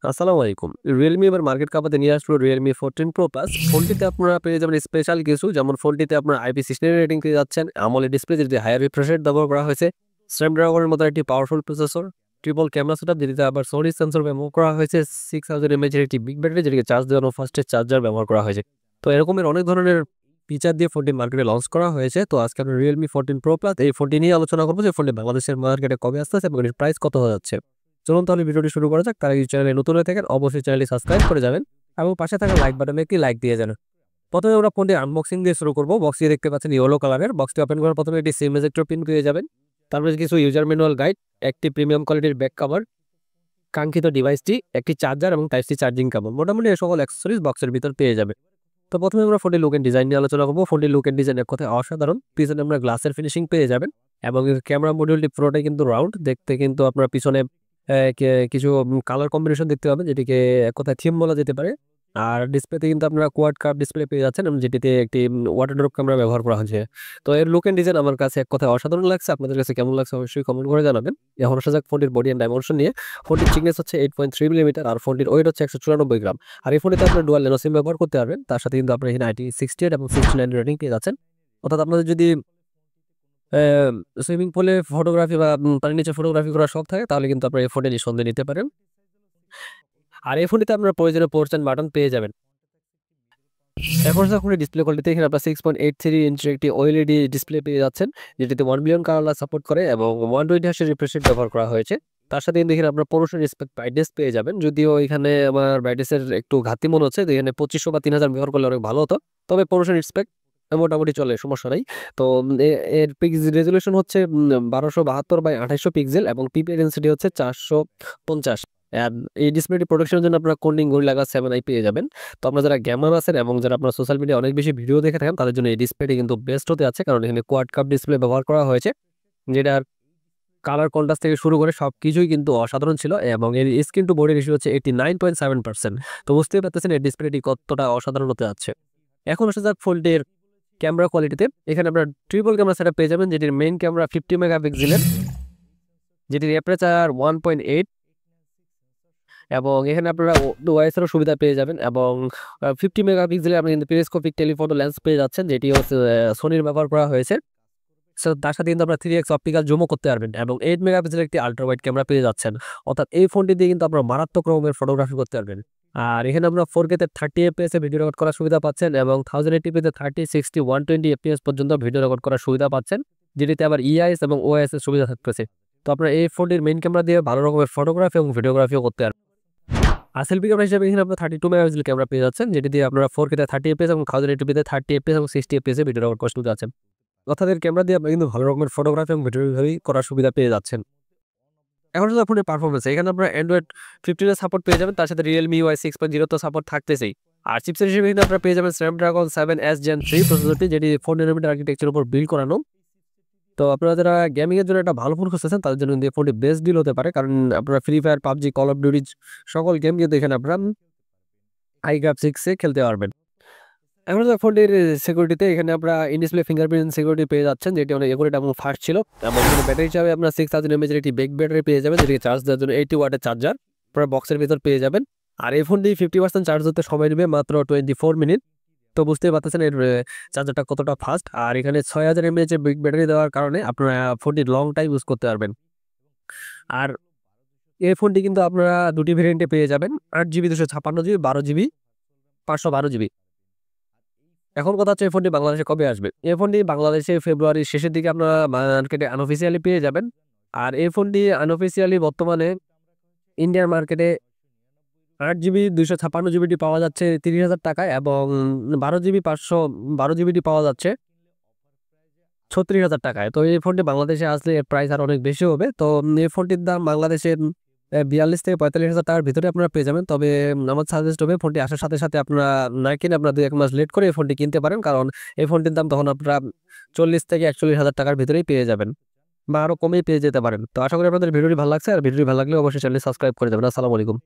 আসসালামু আলাইকুম। Realme এবার মার্কেট কাঁপাতে নিয়ে আসলো Realme 14 Pro Plus। ফোনটিতে আপনারা পেয়ে যাবেন স্পেশাল কিছু, যেমন ফোনটিতে আপনার IP69 রেটিং পেয়ে যাচ্ছেন, AMOLED ডিসপ্লে যেটিতে হায়ার রিফ্রেশ রেট ব্যবহার করা হয়েছে, Snapdragon এর মতো একটি powerful processor, triple camera setup যেটিতে আবার সোনি সেন্সর ব্যবহার করা হয়েছে, 6000 mAh এর একটি বিগ ব্যাটারি যেটিকে চার্জ দেওয়ানো ফাস্টেস্ট চার্জার ব্যবহার করা হয়েছে। তো এরকমের অনেক ধরনের ফিচার দিয়ে ফোনটি মার্কেটে লঞ্চ করা হয়েছে। তো আজকে আমরা Realme 14 Pro Plus এই ফোনটি নিয়ে আলোচনা করব যে ফোনটি বাংলাদেশের মার্কেটে কবে আসতেছে এবং এর প্রাইস কত হয়ে যাচ্ছে। চলুন তাহলে ভিডিওটি শুরু করা যাক। তার আগে চ্যানেলে নতুন হয়ে থাকেন অবশ্যই চ্যানেলটি সাবস্ক্রাইব করে যাবেন এবং পাশে থাকা লাইক বাটনে একটি লাইক দিয়ে যান। প্রথমে আমরা ফোনটি আনবক্সিং দিয়ে শুরু করব। বক্সটি দেখতে পাচ্ছেন ইয়েলো কালারের। বক্সটি ওপেন করার প্রথমে একটি সিম এজেক্টর পিন পেয়ে যাবেন, তারপরে কিছু ইউজার ম্যানুয়াল গাইড, একটি প্রিমিয়াম কোয়ালিটির ব্যাক কভার, কাঙ্ক্ষিত ডিভাইসটি, একটি চার্জার এবং টাইপ সি চার্জিং কেবল। মোটামুটি এই সকল অ্যাক্সেসরিজ বক্সের ভিতর পেয়ে যাবে। তো প্রথমে আমরা ফোনটির লুক এন্ড ডিজাইন নিয়ে আলোচনা করব। ফোনটির লুক এন্ড ডিজাইন এক কথায় অসাধারণ। পিছনে আমরা গ্লাসের ফিনিশিং পেয়ে যাবেন এবং এর ক্যামেরা মডিউলটি পুরোটাই কিন্তু রাউন্ড দেখতে, কিন্তু আপনার পিছনে কিছু কালার কম্বিনেশন দেখতে পাবেন, যেটিকে এক কথায় থিম বলা যেতে পারে। আর ডিসপ্লেতে কিন্তু আপনারা কোয়াড কার্ভ ডিসপ্লে পেয়ে যাচ্ছেন এবং যেটিতে একটি ওয়াটার ড্রপ ক্যামেরা ব্যবহার করা হয়েছে। তো এর লুক এন্ড ডিজাইন আমার কাছে এক কথায় অসাধারণ লাগছে। আপনাদের কাছে কেমন লাগছে অবশ্যই কমেন্ট করে জানাবেন। এখন আসা যাক ফোনটির বডি এন্ড ডাইমেনশন নিয়ে। ফোনটির থিকনেস হচ্ছে 8.3 মিলিমিটার আর ফোনটির ওয়েট হচ্ছে 194 গ্রাম। আর এই ফোনটিতে আপনার ডুয়াল ন্যানো সিম ব্যবহার করতে পারবেন। তার সাথে কিন্তু আপনার এখানে IP68 এবং 69 রেটিং পেয়ে যাচ্ছেন। অর্থাৎ আপনাদের যদি সুইমিং পুলে ফটোগ্রাফি বা পানির নিচে ফটোগ্রাফি করার শখ থাকে তাহলে কিন্তু আপনারা এই ফোনটি নিঃসন্দেহে নিতে পারেন। আর এই ফোনটিতে আপনারা প্রয়োজনীয় পোর্টস এন্ড বাটন পেয়ে যাবেন। এখন যখন ডিসপ্লে কোয়ালিটি এখানে আপনার 6.83 ইঞ্চির একটি OLED ডিসপ্লে পেয়ে যাচ্ছেন, যেটিতে 1 বিলিয়ন কালার সাপোর্ট করে এবং 120 হার্টজের রিফ্রেশ রেট ব্যবহার করা হয়েছে। তার সাথে কিন্তু এখানে আপনার 1500 রেসপেক্ট ব্রাইটনেস পেয়ে যাবেন। যদিও এখানে আমার ব্রাইটনেসের একটু ঘাটতি মনে হচ্ছে, তো এখানে 2500 বা 3000 ব্যবহার করলে অনেক ভালো হতো। তবে 1500 রেসপেক্ট মোটামুটি চলে, সমস্যা নাই। তো এর পিক্স রেজলিউশন হচ্ছে 1272 বাই 2800 পিক্সেল এবং পিপি ডেনসিটি হচ্ছে 450। এই ডিসপ্লেটি প্রোটেকশনের জন্য আপনারা কোর্নিং গরিলা গ্লাস 7i পেয়ে যাবেন। তো আপনারা যারা গেমার আছেন এবং যারা আপনারা সোশ্যাল মিডিয়া অনেক বেশি ভিডিও দেখে থাকেন তাদের জন্য এই ডিসপ্লেটি কিন্তু বেস্ট হতে আছে, কারণ এখানে কোয়াড কাপ ডিসপ্লে ব্যবহার করা হয়েছে, যেটার কালার কন্ট্রাস্ট থেকে শুরু করে সবকিছুই কিন্তু অসাধারণ ছিল এবং এর স্ক্রিন টু বডি রেশিও হচ্ছে 89.7%। তো বুঝতেই পারতেছেন এই ডিসপ্লেটি কতটা অসাধারণ হতে যাচ্ছে। এখন আসা যাক ফোনটির ক্যামেরা কোয়ালিটিতে। এখানে আপনারা ট্রিপল ক্যামেরা সেটআপ পেয়ে যাবেন, যেটির মেইন ক্যামেরা 50 মেগাপিক্সেলের, যেটির অ্যাপারচার 1.8 এবং এখানে আপনারা ওআইএসেরও সুবিধা পেয়ে যাবেন এবং 50 মেগাপিক্সেলের আপনি কিন্তু পেরিস্কোপিক টেলিফটো লেন্স পেয়ে যাচ্ছেন, যেটি হচ্ছে সোনির ব্যবহার করা হয়েছে। সো তার সাথে কিন্তু আপনারা 3x অপটিক্যাল জুমও করতে পারবেন এবং 8 মেগাপিক্সেলের একটি আল্ট্রা ওয়াইড ক্যামেরা পেয়ে যাচ্ছেন। অর্থাৎ এই ফোনটি দিয়ে কিন্তু আপনারা মারাত্মক রকমের ফটোগ্রাফি করতে পারবেন। আর এখানে আপনারা 4K তে 30 এফপিএস এ ভিডিও রেকর্ড করার সুবিধা পাচ্ছেন এবং 1080p তে 30, 60, 120 এফপিএস পর্যন্ত ভিডিও রেকর্ড করার সুবিধা পাচ্ছেন, যেটিতে আবার ইআইএস এবং ওএস এর সুবিধা থাকতেছে। তো আপনারা এই ফোনটির মেইন ক্যামেরা দিয়ে ভালো রকমের ফটোগ্রাফি এবং ভিডিওগ্রাফিও করতে পারবেন। আর সেলফি ক্যামেরা হিসেবে এখানে আপনারা 32 মেগাপিক্সেল ক্যামেরা পেয়ে যাচ্ছেন, যেটি দিয়ে আপনারা 4K তে 30 এফপিএস এবং 1080p তে 30 এফপিএস এবং 60 এফপিএস এ ভিডিও রেকর্ড করার সুবিধা আছে। অর্থাৎ এর ক্যামেরা দিয়ে আপনি কিন্তু ভালো রকমের ফটোগ্রাফি এবং ভিডিওগ্রাফি করার সুবিধা পেয়ে যাচ্ছেন। এখন যদি ফোনের পারফরমেন্স, এখানে আপনারা Android 15 এর সাপোর্ট পেয়ে যাবেন, তার সাথে Realme UI 6.0 তো সাপোর্ট থাকতেছেই। আর চিপসেট হিসেবে কিন্তু আপনারা পেয়ে যাবেন Snapdragon 7S Gen 3 প্রসেসরটি, যেটি 4 ন্যানোমিটার আর্কিটেকচারের উপর বিল্ড করানো। তো আপনারা যারা গেমিং এর জন্য একটা ভালো ফোন খুঁজতেছেন তাদের জন্য কিন্তু এই ফোনটি বেস্ট ডিল হতে পারে, কারণ আপনারা free fire, PUBG, call of duty সকল গেম কিন্তু এখানে আপনারা হাই গ্রাফিক্সে খেলতে পারবেন। এখন যে ফোনটির সিকিউরিটিতে এখানে আপনারা ইন ডিসপ্লে ফিঙ্গারপ্রিন্ট সিকিউরিটি পেয়ে যাচ্ছেন, যেটি অনেক একুরেট এবং ফাস্ট ছিল এবং এখানে ব্যাটারি হিসাবে আপনারা 6000 mAh এর একটি ব্যাক ব্যাটারি পেয়ে যাবেন, যেটিকে চার্জ দেওয়ার জন্য 80 ওয়াটের চার্জার আপনারা বক্সের ভিতর পেয়ে যাবেন। আর এই ফোনটি 50% চার্জ হতে সময় নেবে মাত্র 24 মিনিট। তো বুঝতেই পারতেছেন এর চার্জারটা কতটা ফাস্ট। আর এখানে 6000 mAh এর বিগ ব্যাটারি দেওয়ার কারণে আপনারা ফোনটি লং টাইম ইউজ করতে পারবেন। আর এই ফোনটি কিন্তু আপনারা দুটি ভেরিয়েন্টে পেয়ে যাবেন, 8GB 256GB, 12GB 512GB। এখন কথা হচ্ছে এই ফোনটি বাংলাদেশে কবে আসবে। এই ফোনটি বাংলাদেশে ফেব্রুয়ারির শেষের দিকে আপনারা মার্কেটে আনঅফিসিয়ালি পেয়ে যাবেন। আর এই ফোনটি আনঅফিসিয়ালি বর্তমানে ইন্ডিয়ান মার্কেটে 8GB 256GBটি পাওয়া যাচ্ছে 30,000 টাকায় এবং 12GB পাওয়া যাচ্ছে 36,000 টাকায়। তো এই ফোনটি বাংলাদেশে আসলে এর প্রাইস আর অনেক বেশি হবে। তো এই ফোনটির দাম বাংলাদেশে 42 থেকে 45,000 টাকার ভিতরে আপনারা পেয়ে যাবেন। তবে আমার সাজেস্ট হবে ফোনটি আসার সাথে সাথে আপনারা না কিনে আপনারা 2-1 মাস লেট করে এই ফোনটি কিনতে পারেন, কারণ এই ফোনটির দাম তখন আপনারা 40 থেকে 41,000 টাকার ভিতরেই পেয়ে যাবেন বা আরো কমেই পেয়ে যেতে পারেন। তো আশা করি আপনাদের ভিডিওটি ভালো লাগছে, আর ভিডিওটি ভালো লাগলে অবশ্যই চ্যানেলটি সাবস্ক্রাইব করে দেবেন। আসসালামু আলাইকুম।